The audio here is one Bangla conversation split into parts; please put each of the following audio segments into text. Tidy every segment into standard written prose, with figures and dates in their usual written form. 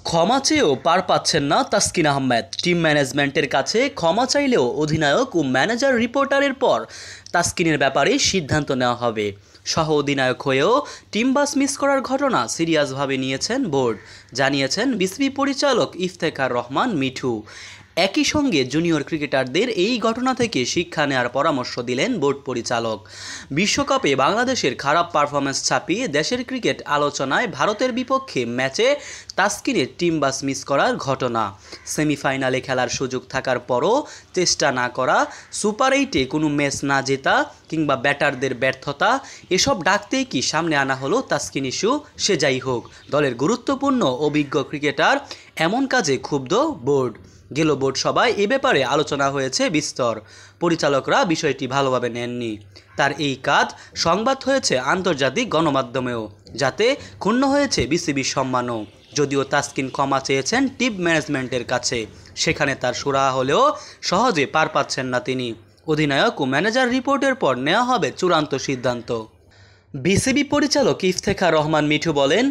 ক্ষমা চেয়েও পার পাচ্ছেন না তাসকিন আহমেদ। টিম ম্যানেজমেন্টের কাছে ক্ষমা চাইলেও অধিনায়ক ও ম্যানেজার রিপোর্টারের পর তাসকিনের ব্যাপারে সিদ্ধান্ত নেওয়া হবে। সহ অধিনায়ক হয়েও টিম বাস মিস করার ঘটনা সিরিয়াসভাবে নিয়েছেন বোর্ড, জানিয়েছেন বিসিবি পরিচালক ইফতেখার রহমান মিঠু। একই সঙ্গে জুনিয়র ক্রিকেটারদের এই ঘটনা থেকে শিক্ষা নেওয়ার পরামর্শ দিলেন বোর্ড পরিচালক। বিশ্বকাপে বাংলাদেশের খারাপ পারফরম্যান্স ছাপিয়ে দেশের ক্রিকেট আলোচনায় ভারতের বিপক্ষে ম্যাচে তাসকিনের টিম বাস মিস করার ঘটনা, সেমিফাইনালে খেলার সুযোগ থাকার পরও চেষ্টা না করা, সুপার এইটে কোনো ম্যাচ না জেতা কিংবা ব্যাটারদের ব্যর্থতা, এসব ডাকতেই কি সামনে আনা হলো তাসকিন ইস্যু। সে যাই হোক, দলের গুরুত্বপূর্ণ অভিজ্ঞ ক্রিকেটার এমন কাজে ক্ষুব্ধ বোর্ড। গেল বোর্ড সভায় এ ব্যাপারে আলোচনা হয়েছে বিস্তর। পরিচালকরা বিষয়টি ভালোভাবে নেননি। তার এই কাজ সংবাদ হয়েছে আন্তর্জাতিক গণমাধ্যমেও, যাতে ক্ষুণ্ণ হয়েছে বিসিবির সম্মানও। যদিও তাসকিন ক্ষমা চেয়েছেন টিম ম্যানেজমেন্টের কাছে, সেখানে তার সুরাহা হলেও সহজে পার পাচ্ছেন না তিনি। অধিনায়ক ও ম্যানেজার রিপোর্টের পর নেওয়া হবে চূড়ান্ত সিদ্ধান্ত। বিসিবি পরিচালক ইফতেখার রহমান মিঠু বলেন,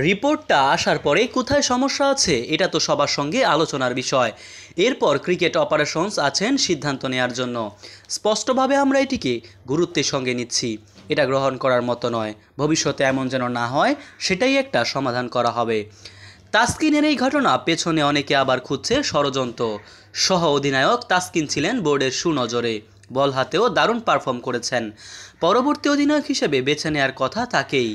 রিপোর্টটা আসার পরে কোথায় সমস্যা আছে এটা তো সবার সঙ্গে আলোচনার বিষয়। এরপর ক্রিকেট অপারেশনস আছেন সিদ্ধান্ত নেওয়ার জন্য। স্পষ্টভাবে আমরা এটিকে গুরুত্বের সঙ্গে নিচ্ছি। এটা গ্রহণ করার মতো নয়। ভবিষ্যতে এমন যেন না হয় সেটাই একটা সমাধান করা হবে। তাসকিনের এই ঘটনা পেছনে অনেকে আবার খুঁজছে ষড়যন্ত্র। সহ অধিনায়ক তাসকিন ছিলেন বোর্ডের সুনজরে, বল হাতেও দারুণ পারফর্ম করেছেন। পরবর্তী অধিনায়ক হিসেবে বেছে নেওয়ার কথা তাকেই।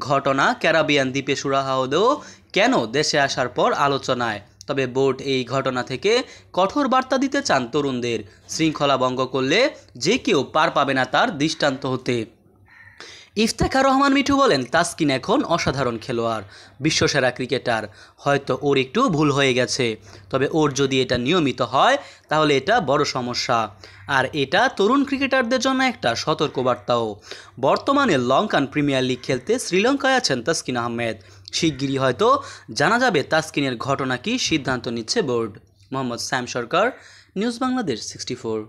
ঘটনা ক্যারাবিয়ান দ্বীপে সুরাহা হলেও কেন দেশে আসার পর আলোচনায়। তবে বোর্ড এই ঘটনা থেকে কঠোর বার্তা দিতে চান তরুণদের। শৃঙ্খলা ভঙ্গ করলে যে কেউ পার পাবে না তার দৃষ্টান্ত হতে। ইফতেখার রহমান মিঠু বলেন, তাসকিন এখন অসাধারণ খেলোয়াড়, বিশ্বসেরা ক্রিকেটার। হয়তো ওর একটু ভুল হয়ে গেছে, তবে ওর যদি এটা নিয়মিত হয় তাহলে এটা বড় সমস্যা। আর এটা তরুণ ক্রিকেটারদের জন্য একটা সতর্কবার্তাও। বর্তমানে লঙ্কান প্রিমিয়ার লিগ খেলতে শ্রীলঙ্কায় আছেন তাসকিন আহমেদ। শিগগিরই হয়তো জানা যাবে তাসকিনের ঘটনা কি সিদ্ধান্ত নিচ্ছে বোর্ড। মোহাম্মদ সাম সরকার, নিউজ বাংলাদেশ 64।